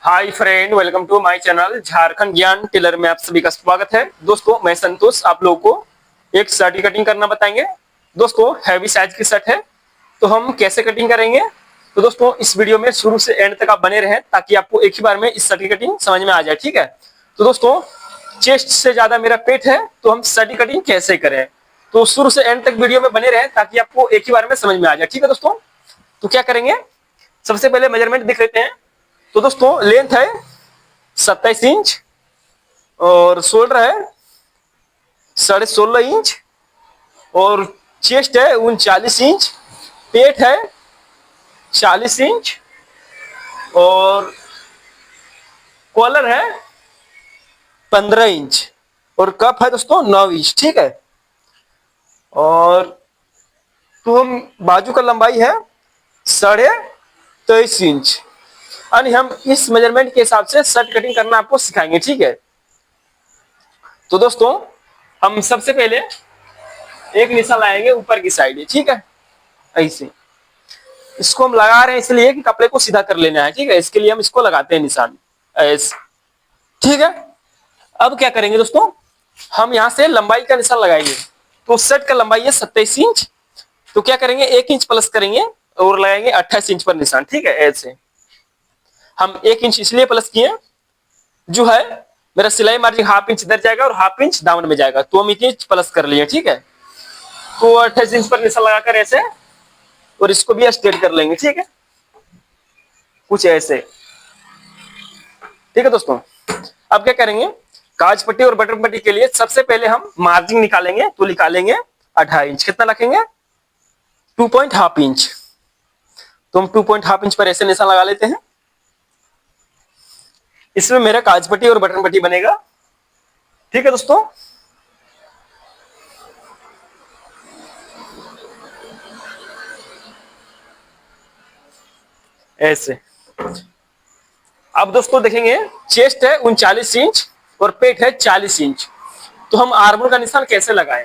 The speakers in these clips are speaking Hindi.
Hi friend, welcome to my channel Jharkhand Gyan tailor में आप सभी का स्वागत है। दोस्तों मैं संतोष आप लोगों को एक शर्ट की कटिंग करना बताएंगे। दोस्तों हैवी साइज की शर्ट है, तो हम कैसे कटिंग करेंगे। तो दोस्तों इस वीडियो में शुरू से एंड तक आप बने रहें ताकि आपको एक ही बार में इस शर्ट की कटिंग समझ में आ जाए। ठीक है, तो दोस्तों चेस्ट से ज्यादा मेरा पेट है, तो हम शर्ट की कटिंग कैसे करें, तो शुरू से एंड तक वीडियो में बने रहें ताकि आपको एक ही बार में समझ में आ जाए। ठीक है दोस्तों, तो क्या करेंगे, सबसे पहले मेजरमेंट देख लेते हैं। तो दोस्तों लेंथ है 27 इंच और शोल्डर है 16.5 इंच और चेस्ट है 39 इंच, पेट है 40 इंच और कॉलर है 15 इंच और कप है दोस्तों 9 इंच। ठीक है, और तो हम बाजू का लंबाई है 23.5 इंच यानी हम इस मेजरमेंट के हिसाब से शर्ट कटिंग करना आपको सिखाएंगे। ठीक है, तो दोस्तों हम सबसे पहले एक निशान लगाएंगे ऊपर की साइड। ठीक है, ऐसे इसको हम लगा रहे हैं इसलिए कि कपड़े को सीधा कर लेना है। ठीक है, इसके लिए हम इसको लगाते हैं निशान ऐसे। ठीक है, अब क्या करेंगे दोस्तों, हम यहाँ से लंबाई का निशान लगाएंगे। तो शर्ट का लंबाई है 27 इंच, तो क्या करेंगे 1 इंच प्लस करेंगे और लगाएंगे 28 इंच पर निशान। ठीक है, ऐसे हम 1 इंच इसलिए प्लस किए, जो है मेरा सिलाई मार्जिन हाफ इंच इधर जाएगा और हाफ इंच दामन में जाएगा, तो हम 1 इंच प्लस कर लिए। ठीक है, तो 28 इंच पर निशान लगाकर ऐसे और इसको भी स्ट्रेट कर लेंगे। ठीक है, कुछ ऐसे। ठीक है दोस्तों, अब क्या करेंगे, काज पट्टी और बटन पट्टी के लिए सबसे पहले हम मार्जिन निकालेंगे। तो निकालेंगे 2.5 इंच, कितना रखेंगे 2.5 इंच। तो हम 2.5 इंच पर ऐसे निशान लगा लेते हैं। इसमें मेरा काज पट्टी और बटन पट्टी बनेगा। ठीक है दोस्तों, ऐसे। अब दोस्तों देखेंगे चेस्ट है 39 इंच और पेट है 40 इंच, तो हम आर्मोल का निशान कैसे लगाएं।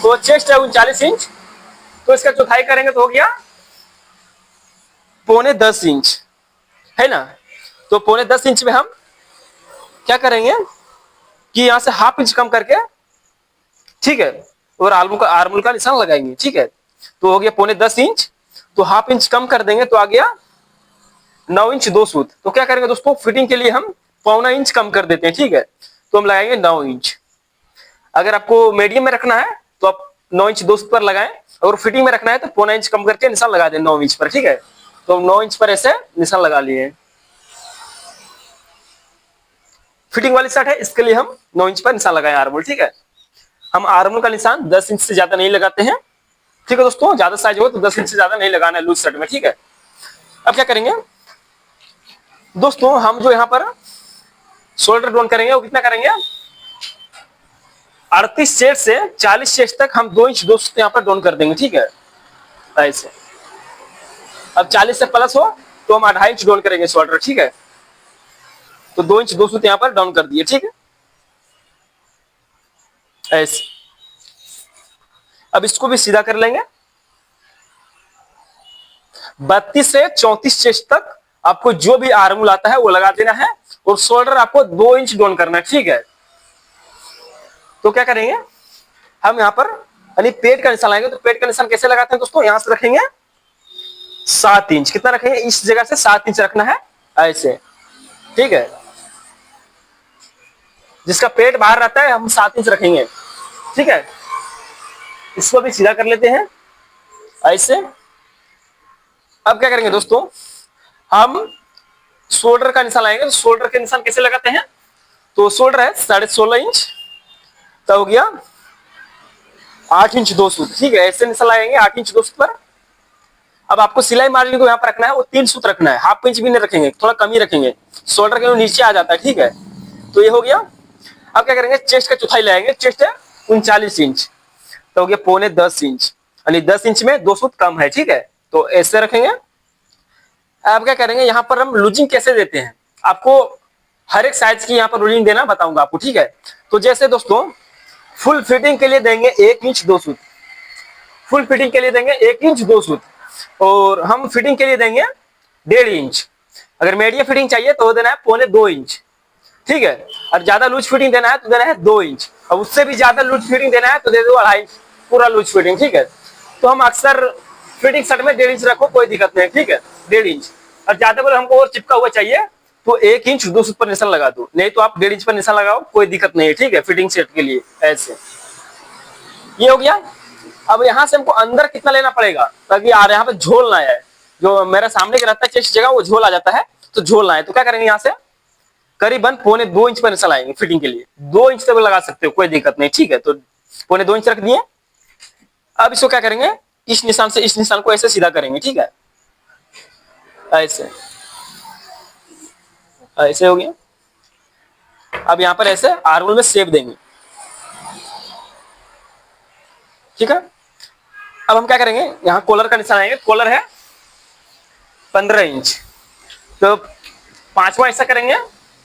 तो चेस्ट है 39 इंच, तो इसका चौथाई करेंगे तो हो गया 9.25 इंच, है ना। तो 9.25 इंच में हम क्या करेंगे कि यहां से हाफ इंच कम करके, ठीक है, और आर्मोल का निशान लगाएंगे। ठीक है, तो हो गया 9.25 इंच, तो हाफ इंच कम कर देंगे तो आ गया 9 इंच 2 सूत। तो क्या करेंगे दोस्तों, फिटिंग के लिए हम 0.25 इंच कम कर देते हैं। ठीक है, तो हम लगाएंगे 9 इंच। अगर आपको मीडियम में रखना है तो आप 9 इंच 2 सूत पर लगाएं, और फिटिंग में रखना है तो 0.25 इंच कम करके निशान लगा दें 9 इंच पर। ठीक है, तो हम 9 इंच पर ऐसे निशान लगा लिए। फिटिंग वाली शर्ट है, इसके लिए हम 9 इंच पर निशान लगाए आर्मोल। ठीक है, हम आर्मोल का निशान 10 इंच से ज्यादा नहीं लगाते हैं। ठीक है दोस्तों, ज्यादा साइज हो तो 10 इंच से ज्यादा नहीं लगाना है लूज शर्ट में। ठीक है, अब क्या करेंगे दोस्तों, हम जो यहाँ पर शोल्डर डाउन करेंगे वो कितना करेंगे, 38 सेट से 40 सेट तक हम 2 इंच 2 सूत यहाँ पर डाउन कर देंगे। ठीक है, ऐसे। अब 40 से प्लस हो तो हम 2.5 इंच डाउन करेंगे शोल्डर। ठीक है, तो 2 इंच 2 सूत यहाँ पर डाउन कर दिए। ठीक है, ऐसे। अब इसको भी सीधा कर लेंगे। 32 से 34 चेस्ट तक आपको जो भी आर्मोल आता है वो लगा देना है, और शोल्डर आपको 2 इंच डाउन करना है। ठीक है, तो क्या करेंगे, हम यहाँ पर यानी पेट का निशान लगाएंगे। तो पेट का निशान कैसे लगाते हैं दोस्तों, यहां से रखेंगे 7 इंच, कितना रखेंगे, इस जगह से 7 इंच रखना है ऐसे। ठीक है, जिसका पेट बाहर रहता है हम 7 इंच रखेंगे। ठीक है, इसको भी सीधा कर लेते हैं ऐसे। अब क्या करेंगे दोस्तों, हम शोल्डर का निशान लगाएंगे। तो शोल्डर के निशान कैसे लगाते हैं, तो शोल्डर है 16.5 इंच, तो हो गया 8 इंच 2 सूत। ठीक है, ऐसे निशान लगाएंगे 8 इंच 2 सूत पर। अब आपको सिलाई मार्जिन को यहाँ पर रखना है, वो 3 सूत रखना है, हाफ इंच भी नहीं रखेंगे, थोड़ा कम ही रखेंगे, शोल्डर के नीचे आ जाता है। ठीक है, तो ये हो गया। अब क्या करेंगे, चेस्ट का चौथाई लगाएंगे। चेस्ट है 39 इंच, तो हो गया 9.25 इंच, यानी 10 इंच में 2 सूत कम है। ठीक है, तो ऐसे रखेंगे। अब क्या करेंगे, यहाँ पर हम लूजिंग कैसे देते हैं, आपको हर एक साइज की यहाँ पर लूजिंग देना बताऊंगा आपको। ठीक है, तो जैसे दोस्तों फुल फिटिंग के लिए देंगे 1 इंच 2 सूत, फुल फिटिंग के लिए देंगे 1 इंच 2 सूत, और हम फिटिंग के लिए देंगे 1.5 इंच। अगर मीडियम फिटिंग चाहिए तो देना है 1.25 इंच, ठीक है। और ज्यादा लूज फिटिंग देना है तो देना है 2 इंच, और उससे भी ज्यादा लूज फिटिंग देना है तो दे दो 2.5 इंच पूरा लूज फिटिंग, ठीक है। तो हम अक्सर फिटिंग शर्ट में 1.5 इंच रखो, कोई दिक्कत नहीं, ठीक है, 1.5 इंच। और ज्यादा बोले हमको और चिपका हुआ चाहिए तो 1 इंच 2 सूत पर निशान लगा दो, नहीं तो आप 1.5 इंच पर निशान लगाओ, कोई दिक्कत नहीं है, ठीक है, फिटिंग सेट के लिए। ऐसे ये हो गया। अब यहाँ से हमको अंदर कितना लेना पड़ेगा ताकि यार यहाँ पे झोल ना आए, जो मेरा सामने का रहता है चेस्ट जगह वो झोल आ जाता है, तो झोल ना आए तो क्या करेंगे, यहाँ से करीबन 1.25 इंच पर निशान लगाएंगे फिटिंग के लिए। 2 इंच तक लगा सकते हो, कोई दिक्कत नहीं, ठीक है। तो 1.25 इंच रख दिए। अब इसको क्या करेंगे, इस निशान से इस निशान को ऐसे सीधा करेंगे, ठीक है, ऐसे ऐसे हो गया। अब यहाँ पर ऐसे आर्मोल में शेप देंगे, ठीक है। अब हम क्या करेंगे, यहाँ कॉलर का निशान आएंगे, कॉलर है 15 इंच, तो पांचवा ऐसा करेंगे,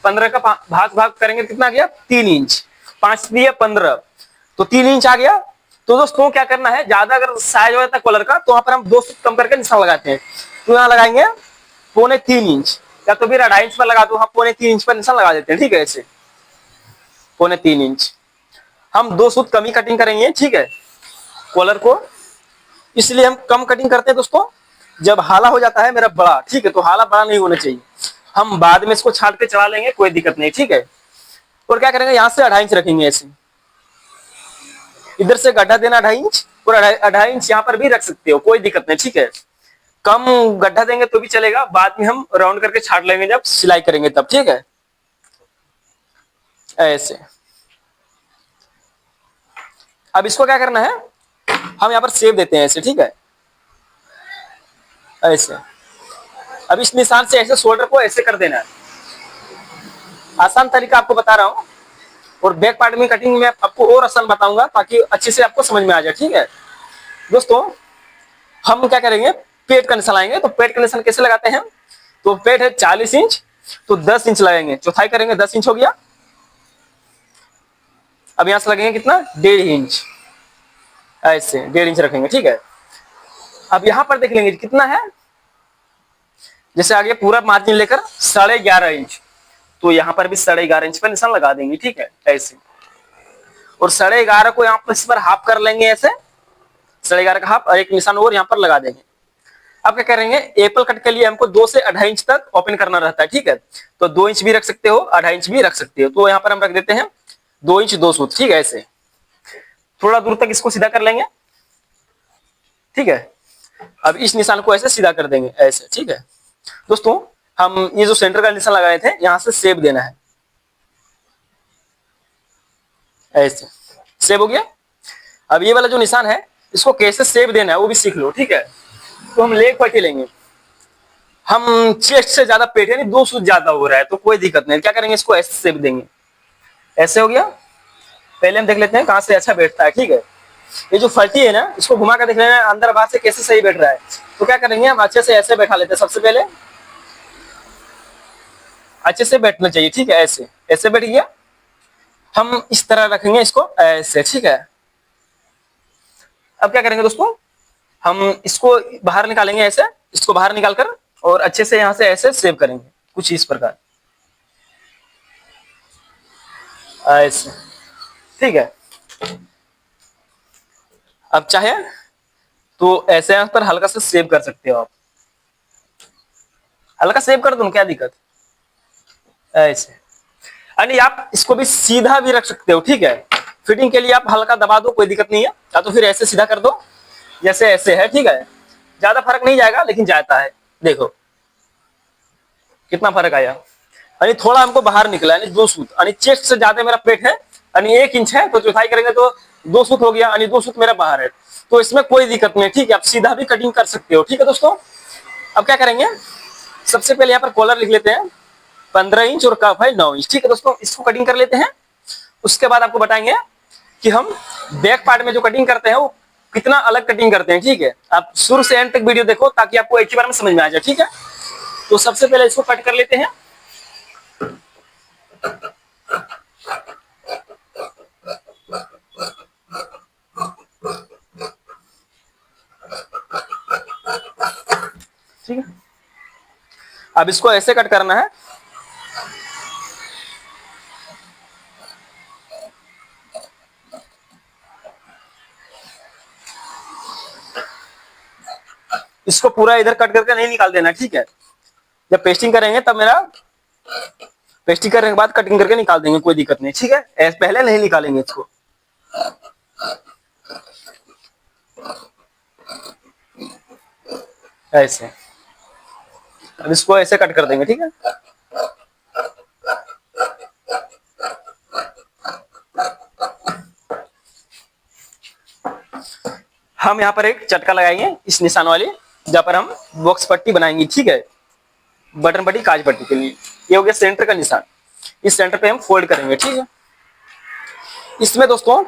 15 का भाग भाग करेंगे, कितना गया 3 इंच, 5 दिया 15, तो 3 इंच आ गया। तो दोस्तों क्या करना है, ज्यादा अगर साइज हो जाता है कॉलर का तो वहां पर हम 2 फुट कम करके निशान लगाते हैं, तो यहाँ लगाएंगे 3.25 इंच, या तो फिर 2.5 इंच पर लगा दो, हम 3.25 इंच पर निशान लगा देते हैं, ठीक है, ऐसे 3.25 इंच। हम 2 सूत कम ही कटिंग करेंगे, ठीक है, कॉलर को, इसलिए हम कम कटिंग करते हैं दोस्तों। जब हाला हो जाता है मेरा बड़ा, ठीक है, तो हाला बड़ा नहीं होना चाहिए, हम बाद में इसको छाट के चला लेंगे, कोई दिक्कत नहीं, ठीक है। और क्या करेंगे, यहाँ से 2.5 इंच रखेंगे, ऐसे इधर से गड्ढा देना 2.5 इंच, और 2.5 इंच यहाँ पर भी रख सकते हो, कोई दिक्कत नहीं, ठीक है। कम गड्ढा देंगे तो भी चलेगा, बाद में हम राउंड करके छाट लेंगे जब सिलाई करेंगे तब, ठीक है, ऐसे। अब इसको क्या करना है, हम यहाँ पर सेव देते हैं ऐसे, ठीक है, ऐसे। अब इस निशान से ऐसे शोल्डर को ऐसे कर देना है, आसान तरीका आपको बता रहा हूँ, और बैक पार्ट में कटिंग में आपको और आसान बताऊंगा ताकि अच्छे से आपको समझ में आ जाए, ठीक है दोस्तों। हम क्या करेंगे, पेट का निशान लाएंगे, तो पेट का निशान कैसे लगाते हैं, तो पेट है 40 इंच, तो 10 इंच लगाएंगे, चौथाई करेंगे, 10 इंच हो गया। अब यहां से लगेंगे कितना, 1.5 इंच, ऐसे 1.5 इंच रखेंगे, ठीक है। अब यहां पर देख लेंगे कितना है, जैसे आगे पूरा मार्जिन लेकर 11.5 इंच, तो यहाँ पर भी 11.5 इंच पर निशान लगा देंगे, ठीक है, ऐसे। और 11.5 को यहाँ पर इस पर हाफ कर लेंगे, ऐसे 11.5 का हाफ, और एक निशान और यहाँ पर लगा देंगे। अब क्या करेंगे, एप्पल कट के लिए हमको 2 से 2.5 इंच तक ओपन करना रहता है, ठीक है, तो 2 इंच भी रख सकते हो, 2.5 इंच भी रख सकते हो, तो यहाँ पर हम रख देते हैं 2 इंच 2 सूत, ठीक है, ऐसे। थोड़ा दूर तक इसको सीधा कर लेंगे, ठीक है। अब इस निशान को ऐसे सीधा कर देंगे, ऐसे, ठीक है दोस्तों। हम ये जो सेंटर का निशान लगाए थे, यहाँ से शेप देना है, ऐसे शेप हो गया। अब ये वाला जो निशान है, इसको कैसे शेप देना है वो भी सीख लो, ठीक है। तो हम लेग पट्टी लेंगे, हम चेस्ट से ज्यादा पेट है नहीं, 2 सूत ज्यादा हो रहा है, तो कोई दिक्कत नहीं, क्या करेंगे, इसको ऐसे शेप देंगे, ऐसे हो गया। पहले हम देख लेते हैं कहां से अच्छा बैठता है, ठीक है। ये जो फल्टी है ना, इसको घुमा कर देख लेना अंदर बाहर से कैसे सही बैठ रहा है। तो क्या करेंगे, हम अच्छे से ऐसे बैठा लेते हैं, सबसे पहले अच्छे से बैठना चाहिए, ठीक है, ऐसे ऐसे बैठ गया। हम इस तरह रखेंगे इसको, ऐसे, ठीक है। अब क्या करेंगे दोस्तों, हम इसको बाहर निकालेंगे, ऐसे इसको बाहर निकालकर, और अच्छे से यहाँ से ऐसे सेव करेंगे, कुछ इस प्रकार, ऐसे, ठीक है। अब चाहे तो ऐसे यहाँ पर हल्का सा सेव कर सकते हो आप, हल्का सेव कर दो, क्या दिक्कत, ऐसे। यानी आप इसको भी सीधा भी रख सकते हो, ठीक है, फिटिंग के लिए आप हल्का दबा दो, कोई दिक्कत नहीं है, या तो फिर ऐसे सीधा कर दो, जैसे ऐसे है, ठीक है। ज्यादा फर्क नहीं जाएगा, लेकिन जाता है, देखो कितना फर्क आया। यानी थोड़ा हमको बाहर निकला, यानी 2 सूत, यानी चेस्ट से ज्यादा मेरा पेट है, यानी 1 इंच है, तो चौथाई करेंगे तो 2 सूत हो गया, यानी 2 सूत मेरा बाहर है, तो इसमें कोई दिक्कत नहीं, ठीक है, आप सीधा भी कटिंग कर सकते हो, ठीक है दोस्तों। अब क्या करेंगे, सबसे पहले यहाँ पर कॉलर लिख लेते हैं 15 इंच, और कफ है 9 इंच, ठीक है दोस्तों, इसको कटिंग कर लेते हैं। उसके बाद आपको बताएंगे कि हम बैक पार्ट में जो कटिंग करते हैं वो कितना अलग कटिंग करते हैं, ठीक है। आप शुरू से एंड तक वीडियो देखो ताकि आपको एक ही बार में समझ में आ जाए, ठीक है। तो सबसे पहले इसको कट कर लेते हैं, ठीक है। अब इसको ऐसे कट करना है। इसको पूरा इधर कट करके नहीं निकाल देना, ठीक है। जब पेस्टिंग करेंगे तब मेरा पेस्टिंग करने के बाद कटिंग करके निकाल देंगे, कोई दिक्कत नहीं, ठीक है। पहले नहीं निकालेंगे इसको। ऐसे अब इसको ऐसे कट कर देंगे, ठीक है। हम यहाँ पर एक चटका लगाएंगे इस निशान वाली, जहां पर हम बॉक्स पट्टी बनाएंगे, ठीक है। बटन पट्टी, काज पट्टी के लिए ये हो गया सेंटर का निशान। इस सेंटर पे हम फोल्ड करेंगे, ठीक है। इसमें दोस्तों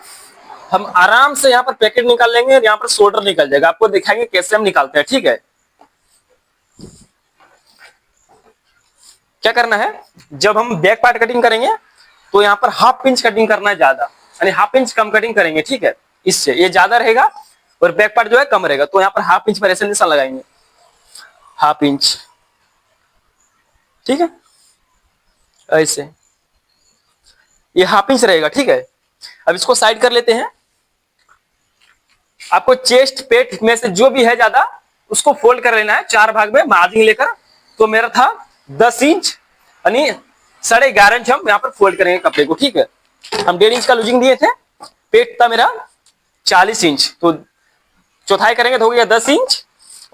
हम आराम से यहाँ पर पैकेट निकाल लेंगे और यहाँ पर शोल्डर निकल जाएगा। आपको दिखाएंगे कैसे हम निकालते हैं, ठीक है। क्या करना है, जब हम बैक पार्ट कटिंग करेंगे तो यहाँ पर हाफ इंच कटिंग करना है ज्यादा, यानी हाफ इंच कम कटिंग करेंगे, ठीक है। इससे ये ज्यादा रहेगा और बैक पार्ट जो है कम रहेगा, तो यहाँ पर हाफ इंच पर ऐसे निशान लगाएंगे, हाफ इंच, ठीक है। ऐसे ये हाफ इंच रहेगा, ठीक है। अब इसको साइड कर लेते हैं। आपको चेस्ट पेट में से जो भी है ज्यादा उसको फोल्ड कर लेना है 4 भाग में मार्जिन लेकर। तो मेरा था 10 इंच, यानी 11.5 इंच हम यहाँ पर फोल्ड करेंगे कपड़े को, ठीक है। हम 1.5 इंच का लूजिंग दिए थे, पेट था मेरा 40 इंच, तो चौथाई करेंगे तो हो गया 10 इंच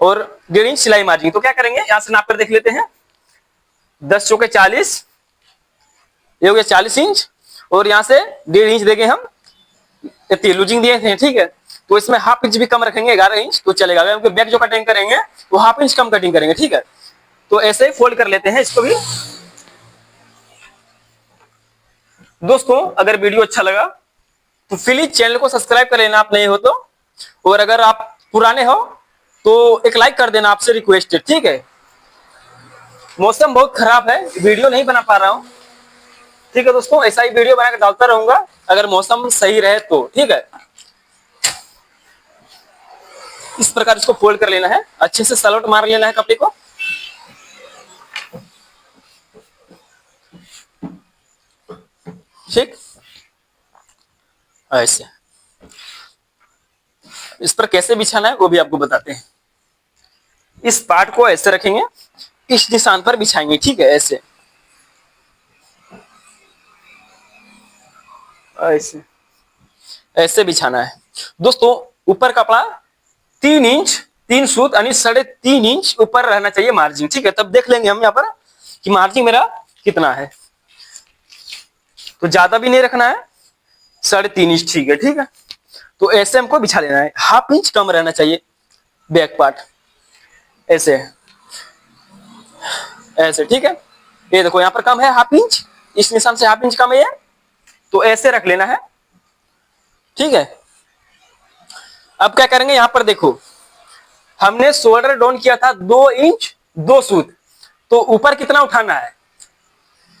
और 1.5 इंच सिलाई मार्जिन। तो क्या करेंगे, यहां से नाप कर देख लेते हैं। 10 चौके 40, ये हो गया 40 इंच और यहां से 1.5 इंच देंगे हम, इतनी लूजिंग दिए थे, ठीक है। तो इसमें हाफ इंच भी कम रखेंगे, 11 इंच तो चलेगा, क्योंकि बैक जो कटिंग करेंगे वो हाफ इंच कम कटिंग करेंगे, ठीक है। तो ऐसे ही फोल्ड कर लेते हैं इसको भी। दोस्तों अगर वीडियो अच्छा लगा तो प्लीज चैनल को सब्सक्राइब कर लेना, आप नए हो तो, और अगर आप पुराने हो तो एक लाइक कर देना, आपसे रिक्वेस्ट है, ठीक है। मौसम बहुत खराब है, वीडियो नहीं बना पा रहा हूं, ठीक है दोस्तों। ऐसा ही वीडियो बनाकर डालता रहूंगा अगर मौसम सही रहे तो, ठीक है। इस प्रकार इसको फोल्ड कर लेना है, अच्छे से सलवट मार लेना है कपड़े को। ठीक, ऐसे इस पर कैसे बिछाना है वो भी आपको बताते हैं। इस पार्ट को ऐसे रखेंगे, इस निशान पर बिछाएंगे, ठीक है। ऐसे ऐसे ऐसे बिछाना है दोस्तों। ऊपर कपड़ा 3 इंच 3 सूत यानी 3.5 इंच ऊपर रहना चाहिए मार्जिन, ठीक है। तब देख लेंगे हम यहाँ पर कि मार्जिन मेरा कितना है। तो ज्यादा भी नहीं रखना है, 3.5 इंच, ठीक है, ठीक है। तो ऐसे हमको बिछा लेना है, हाफ इंच कम रहना चाहिए बैक पार्ट, ऐसे ऐसे, ठीक है। ये देखो यहाँ पर कम है हाफ इंच, इस निशान से हाफ इंच कम है ये, तो ऐसे रख लेना है, ठीक है। अब क्या करेंगे, यहां पर देखो हमने शोल्डर डाउन किया था 2 इंच 2 सूत, तो ऊपर कितना उठाना है,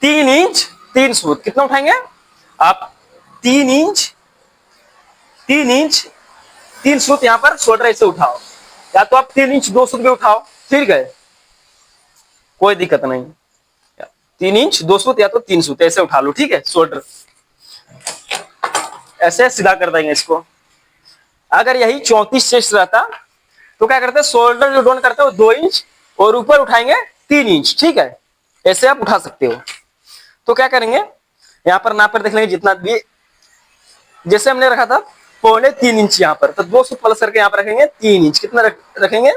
3 इंच 3 सूत। कितना उठाएंगे आप, 3 इंच 3 सूत यहां पर शोल्डर ऐसे उठाओ, या तो आप 3 इंच 2 सूत भी उठाओ, ठीक है, कोई दिक्कत नहीं। 3 इंच 2 सूत या तो 3 सूत ऐसे उठा लो, ठीक है। शोल्डर ऐसे सीधा कर देंगे इसको। अगर यही 34 चेस्ट रहता तो क्या करते, शोल्डर जो डाउन करते हो 2 इंच और ऊपर उठाएंगे 3 इंच, ठीक है। ऐसे आप उठा सकते हो। तो क्या करेंगे, यहां पर नाप कर देख लेंगे जितना भी, जैसे हमने रखा था 3.25 इंच यहाँ पर, तो 2 सूत प्लस करके यहाँ पर रखेंगे 3 इंच। कितना रखेंगे,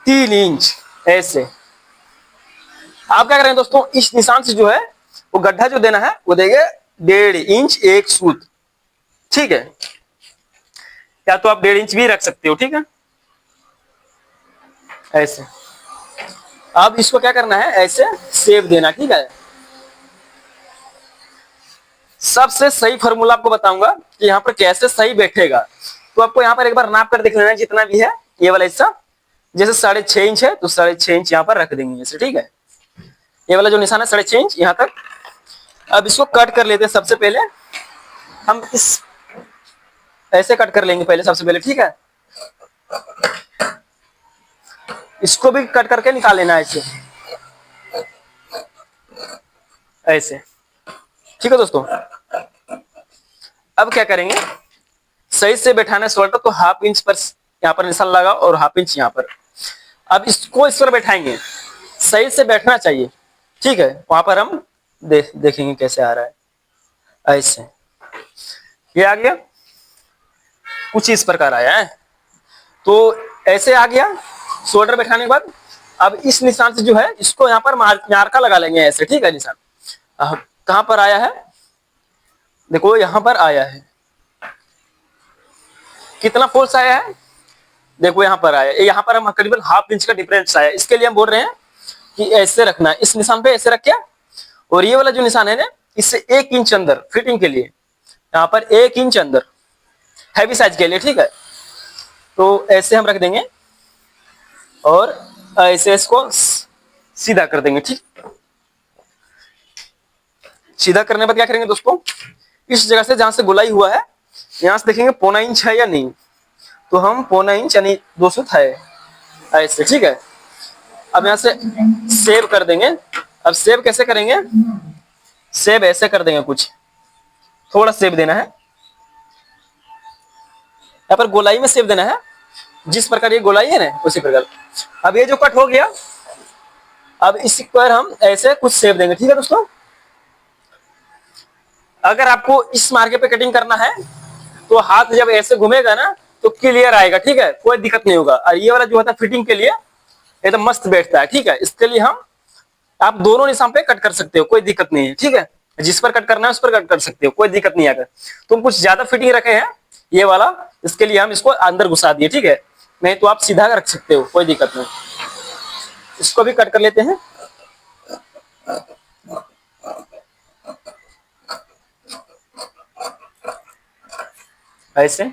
3 इंच ऐसे। आप क्या करेंगे दोस्तों, इस निशान से जो है वो गड्ढा जो देना है वो देंगे 1.5 इंच 1 सूत, ठीक है। या तो आप 1.5 इंच भी रख सकते हो, ठीक है, ऐसे। अब इसको क्या करना है, ऐसे शेप देना, ठीक है। सबसे सही फॉर्मूला आपको बताऊंगा कि यहाँ पर कैसे सही बैठेगा। तो आपको यहाँ पर एक बार नाप कर देख लेना है जितना भी है, ये वाला हिस्सा जैसे 6.5 इंच है तो 6.5 इंच यहाँ पर रख देंगे ऐसे, ठीक है। ये वाला जो निशान है 6.5 इंच यहाँ तक। अब इसको कट कर लेते हैं। सबसे पहले हम इस ऐसे कट कर लेंगे पहले, सबसे पहले, ठीक है। इसको भी कट करके निकाल लेना है ऐसे, ऐसे। ठीक है दोस्तों, अब क्या करेंगे, सही से बैठाना है शोल्डर, तो हाफ इंच पर यहाँ पर निशान लगा और हाफ इंच यहाँ पर। अब इसको इस पर बैठाएंगे, सही से बैठना चाहिए। ठीक है, वहां पर हम देखेंगे कैसे आ रहा है। ऐसे ये आ गया, कुछ इस प्रकार आया है, तो ऐसे आ गया शोल्डर बैठाने के बाद। अब इस निशान से जो है इसको यहाँ पर मार्का लगा लेंगे ऐसे। ठीक है, निशान कहां पर आया है, देखो यहां पर आया है, कितना फोर्स आया है, देखो यहां पर आया, यहां पर हम करीबन हाफ इंच का डिफरेंस आया। इसके लिए हम बोल रहे हैं कि ऐसे रखना है, इस निशान पे ऐसे रख के, और ये वाला जो निशान है ना, इससे 1 इंच अंदर फिटिंग के लिए, यहाँ पर 1 इंच अंदर हैवी साइज के लिए। ठीक है, तो ऐसे हम रख देंगे और ऐसे इसको सीधा कर देंगे। ठीक, सीधा करने के बाद क्या करेंगे दोस्तों, इस जगह से जहां से गोलाई हुआ है, यहां से देखेंगे 0.25 इंच है या नहीं, तो हम 0.25 इंच यानी 200 है ऐसे। ठीक है, अब यहां से सेव कर देंगे। अब सेव कैसे करेंगे, सेव ऐसे कर देंगे, कुछ थोड़ा सेव देना है, यहाँ पर गोलाई में सेव देना है, जिस प्रकार ये गोलाई है ना उसी प्रकार। अब ये जो कट हो गया, अब इस पर हम ऐसे कुछ सेव देंगे। ठीक है दोस्तों, अगर आपको इस मार्के पे कटिंग करना है तो हाथ जब ऐसे घूमेगा ना तो क्लियर आएगा। ठीक है, कोई दिक्कत नहीं होगा। और ये वाला जो होता है फिटिंग के लिए एकदम मस्त बैठता है। ठीक है, इसके लिए हम आप दोनों निशान पे कट कर सकते हो, कोई दिक्कत नहीं है। ठीक है, जिस पर कट करना है उस पर कट कर सकते हो, कोई दिक्कत नहीं। अगर तुम कुछ ज्यादा फिटिंग रखे हैं ये वाला, इसके लिए हम इसको अंदर घुसा दिए। ठीक है, नहीं तो आप सीधा रख सकते हो, कोई दिक्कत नहीं। इसको भी कट कर लेते हैं ऐसे।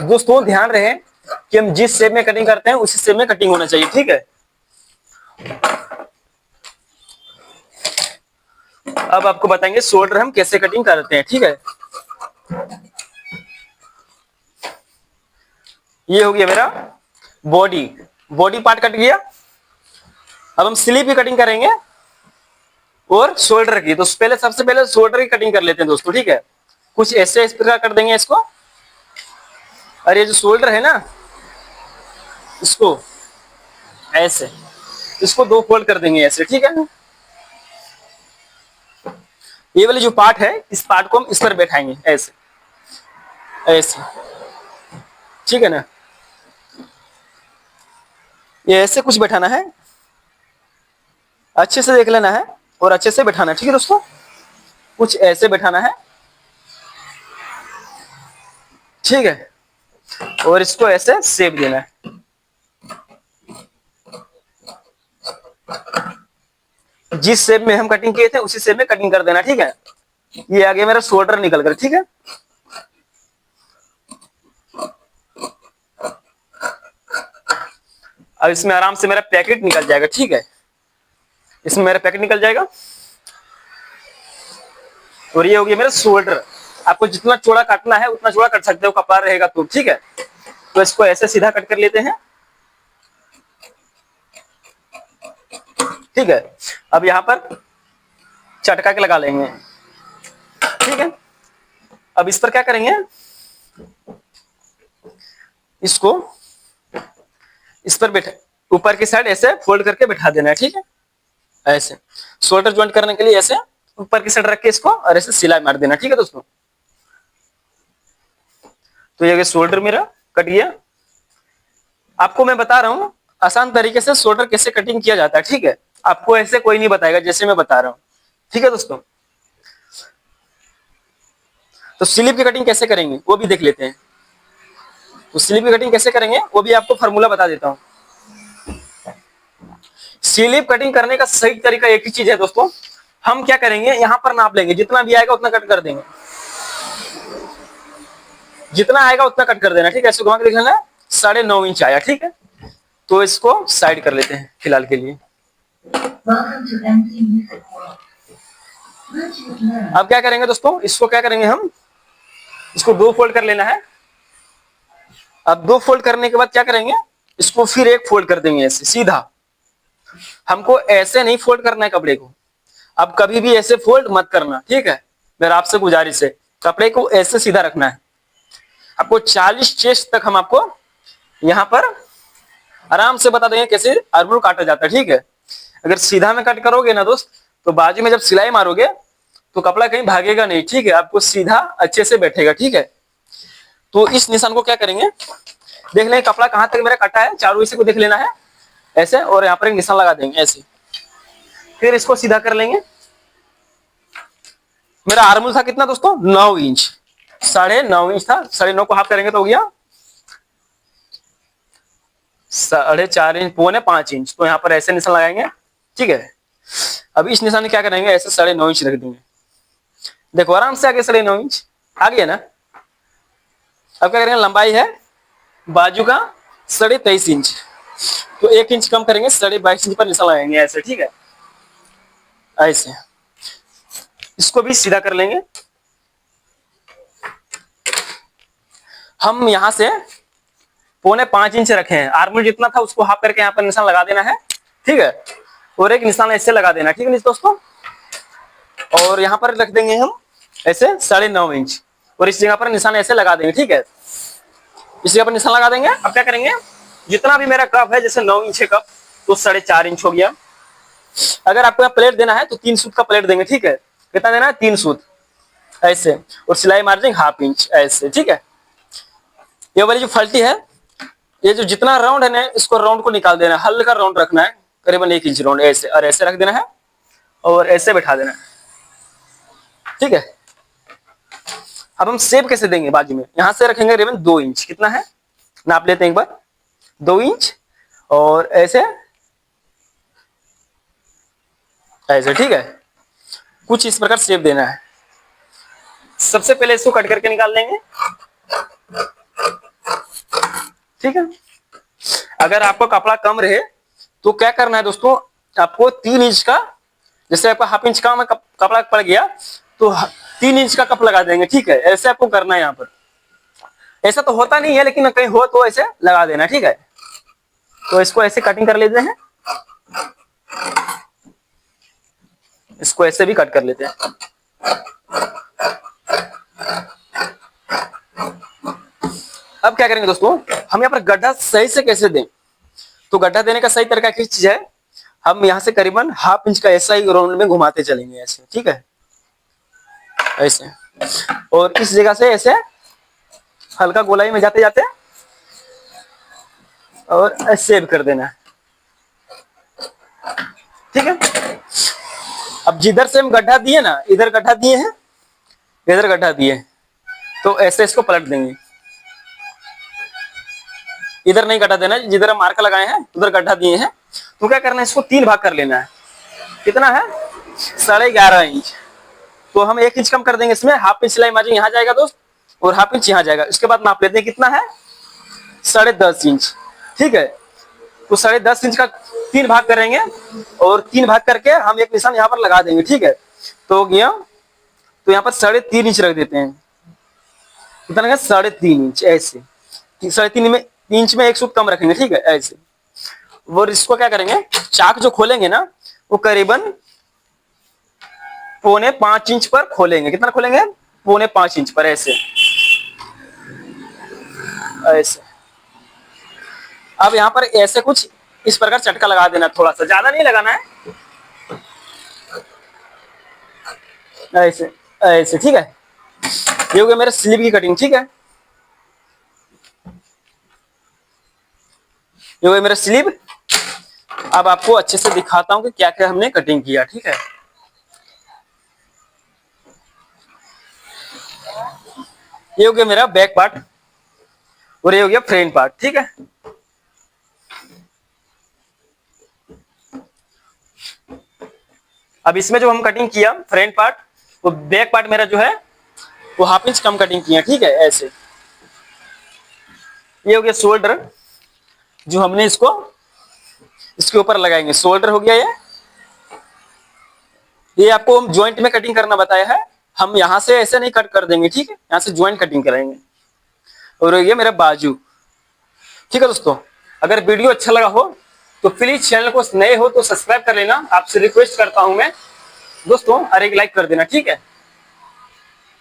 दोस्तों ध्यान रहे कि हम जिस शेप में कटिंग करते हैं उसी शेप में कटिंग होना चाहिए। ठीक है, अब आपको बताएंगे शोल्डर हम कैसे कटिंग करते हैं। ठीक है, ये हो गया मेरा बॉडी, बॉडी पार्ट कट गया। अब हम स्लीव की कटिंग करेंगे और शोल्डर की। तो पहले सबसे पहले शोल्डर की कटिंग कर लेते हैं दोस्तों। ठीक है, कुछ ऐसे इस प्रकार कर देंगे इसको, और ये जो शोल्डर है ना इसको ऐसे, इसको 2 फोल्ड कर देंगे ऐसे। ठीक है, ये वाली जो पार्ट है इस पार्ट को हम इस पर बैठाएंगे ऐसे ऐसे। ठीक है ना, ये ऐसे कुछ बैठाना है, अच्छे से देख लेना है और अच्छे से बैठाना है। ठीक है दोस्तों, कुछ ऐसे बैठाना है। ठीक है, और इसको ऐसे शेप देना है। जिस शेप में हम कटिंग किए थे उसी शेप में कटिंग कर देना। ठीक है, ये आगे मेरा शोल्डर निकल कर। ठीक है, अब इसमें आराम से मेरा पैकेट निकल जाएगा। ठीक है, इसमें मेरा पैकेट निकल जाएगा और ये हो गया मेरा शोल्डर। आपको जितना चौड़ा काटना है उतना चौड़ा काट सकते हो, कपड़ा रहेगा तो। ठीक है, तो इसको ऐसे सीधा कट कर लेते हैं। ठीक है, अब यहां पर चटका के लगा लेंगे। ठीक है, अब इस पर क्या करेंगे, इसको इस पर बैठे ऊपर की साइड ऐसे फोल्ड करके बैठा देना है। ठीक है, ऐसे शोल्डर ज्वाइंट करने के लिए ऐसे ऊपर की साइड रख के इसको और ऐसे सिलाई मार देना। ठीक है दोस्तों, तो ये शोल्डर मेरा कट गया। आपको मैं बता रहा हूं आसान तरीके से शोल्डर कैसे कटिंग किया जाता है। ठीक है, आपको ऐसे कोई नहीं बताएगा जैसे मैं बता रहा हूं। ठीक है दोस्तों, तो स्लीव की कटिंग कैसे करेंगे वो भी देख लेते हैं। तो स्लीव की कटिंग कैसे करेंगे वो भी आपको फार्मूला बता देता हूं। स्लीव कटिंग करने का सही तरीका एक ही चीज है दोस्तों, हम क्या करेंगे, यहां पर नाप लेंगे, जितना भी आएगा उतना कट कर देंगे, जितना आएगा उतना कट कर देना। ठीक है, ऐसे घुमा के देख लेना 9.5 इंच आया। ठीक है, तो इसको साइड कर लेते हैं फिलहाल के लिए। अब क्या करेंगे दोस्तों, इसको क्या करेंगे हम, इसको 2 फोल्ड कर लेना है। अब 2 फोल्ड करने के बाद क्या करेंगे, इसको फिर 1 फोल्ड कर देंगे ऐसे सीधा। हमको ऐसे नहीं फोल्ड करना है कपड़े को, अब कभी भी ऐसे फोल्ड मत करना, ठीक है। मेरा आपसे गुजारिश है, कपड़े को ऐसे सीधा रखना है। आपको 40 चेस्ट तक हम आपको यहाँ पर आराम से बता देंगे कैसे आर्मोल काटा जाता है, ठीक है। अगर सीधा में कट करोगे ना दोस्त, तो बाजू में जब सिलाई मारोगे तो कपड़ा कहीं भागेगा नहीं, ठीक है। आपको सीधा अच्छे से बैठेगा, ठीक है। तो इस निशान को क्या करेंगे, देख लेंगे कपड़ा कहां तक मेरा कटा है, चारों हिस्से को देख लेना है ऐसे, और यहाँ पर एक निशान लगा देंगे ऐसे। फिर इसको सीधा कर लेंगे। मेरा आर्मोल था कितना दोस्तों, 9 इंच, 9.5 इंच था। 9.5 को हाफ करेंगे तो हो गया 4.5 इंच, 4.25 इंच। तो यहाँ पर ऐसे निशान लगाएंगे, ठीक है। अब इस निशान में क्या करेंगे, ऐसे 9.5 इंच रख देंगे। देखो आराम से आगे 9.5 इंच आ गया ना। अब क्या करेंगे, लंबाई है बाजू का 23.5 इंच, तो 1 इंच कम करेंगे, 22.5 इंच पर निशान लगाएंगे ऐसे, ठीक है। ऐसे इसको भी सीधा कर लेंगे। हम यहाँ से 4.25 इंच रखे हैं, आर्मोल जितना था उसको हाफ करके यहाँ पर निशान लगा देना है, ठीक है। और एक निशान ऐसे लगा देना, ठीक है दोस्तों। और यहाँ पर रख देंगे हम ऐसे 9.5 इंच, और इस जगह पर निशान ऐसे लगा देंगे, ठीक है। इस जगह पर निशान लगा देंगे। अब क्या करेंगे, जितना भी मेरा कप है, जैसे 9 इंच है कप, तो 4.5 इंच हो गया। अगर आपको यहाँ प्लेट देना है तो 3 सूत का प्लेट देंगे, ठीक है। कितना देना है, 3 सूत ऐसे, और सिलाई मार्जिन 1/2 इंच ऐसे, ठीक है। ये वाली जो फल्टी है, ये जो जितना राउंड है ना, इसको राउंड को निकाल देना है, हल्का राउंड रखना है, करीबन 1 इंच राउंड ऐसे, और ऐसे रख देना है और ऐसे बैठा देना है, ठीक है। अब हम शेप कैसे देंगे, बाजू में यहां से रखेंगे करीबन 2 इंच, कितना है नाप लेते हैं एक बार, 2 इंच, और ऐसे ऐसे, ठीक है। कुछ इस प्रकार शेप देना है। सबसे पहले इसको कट करके निकाल लेंगे, ठीक है। अगर आपका कपड़ा कम रहे तो क्या करना है दोस्तों, आपको 3 इंच का, जैसे आपका 1/2 इंच का कपड़ा पड़ गया तो 3 इंच का कप लगा देंगे, ठीक है। ऐसे आपको करना है। यहाँ पर ऐसा तो होता नहीं है, लेकिन कहीं हो तो ऐसे लगा देना, ठीक है। तो इसको ऐसे कटिंग कर लेते हैं, इसको ऐसे भी कट कर लेते हैं। अब क्या करेंगे दोस्तों, हम यहाँ पर गड्ढा सही से कैसे दें, तो गड्ढा देने का सही तरीका किस चीज है, हम यहाँ से करीबन 1/2 इंच का ऐसा ही राउंड में घुमाते चलेंगे ऐसे, ठीक है, ऐसे। और इस जगह से ऐसे हल्का गोलाई में जाते जाते और सेव कर देना है, ठीक है। अब जिधर से हम गड्ढा दिए ना, इधर गड्ढा दिए हैं, इधर गड्ढा दिए, तो ऐसे इसको पलट देंगे। इधर नहीं गड्ढा देना, जिधर हम मार्कर लगाए हैं उधर गड्ढा दिए हैं। तो क्या करना है, इसको 3 भाग कर लेना है। कितना है, 11.5 इंच। तो हम 1 इंच कम कर देंगे इसमें, 1/2 इंच सिलाई मार्जिन यहाँ जाएगा दोस्त, और 1/2 इंच यहाँ जाएगा। इसके बाद नाप लेते हैं कितना है, 10.5 इंच, ठीक है। तो 10.5 इंच का 3 भाग करेंगे, और 3 भाग करके हम एक निशान यहाँ पर लगा देंगे, ठीक है। तो हो गया, तो यहाँ पर 3.5 इंच रख देते हैं। कितना लगा, 3.5 इंच ऐसे, 3.5 इंच में 1 सूत कम रखेंगे, ठीक है, ऐसे। और इसको क्या करेंगे, चाक जो खोलेंगे ना, वो करीबन 4.25 इंच पर खोलेंगे। कितना खोलेंगे, 4.25 इंच पर ऐसे, ऐसे। अब यहाँ पर ऐसे कुछ इस प्रकार चटका लगा देना, थोड़ा सा, ज्यादा नहीं लगाना है, ऐसे ऐसे, ठीक है। ये हो गया मेरा स्लीव की कटिंग, ठीक है। ये हो गया मेरा स्लीव। अब आपको अच्छे से दिखाता हूं कि क्या क्या हमने कटिंग किया, ठीक है। ये हो गया मेरा बैक पार्ट, और ये हो गया फ्रंट पार्ट, ठीक है। अब इसमें जो हम कटिंग किया फ्रंट पार्ट, वो बैक पार्ट मेरा जो है वो 1/2 इंच कम कटिंग किया, ठीक है, ऐसे। ये हो गया शोल्डर, जो हमने इसको इसके ऊपर लगाएंगे, शोल्डर हो गया ये। ये आपको हम ज्वाइंट में कटिंग करना बताया है, हम यहाँ से ऐसे नहीं कट कर देंगे, ठीक है, यहाँ से ज्वाइंट कटिंग करेंगे। और ये मेरा बाजू, ठीक है दोस्तों। अगर वीडियो अच्छा लगा हो तो प्लीज चैनल को नए हो तो सब्सक्राइब कर लेना, आपसे रिक्वेस्ट करता हूं मैं दोस्तों, और एक लाइक कर देना, ठीक है।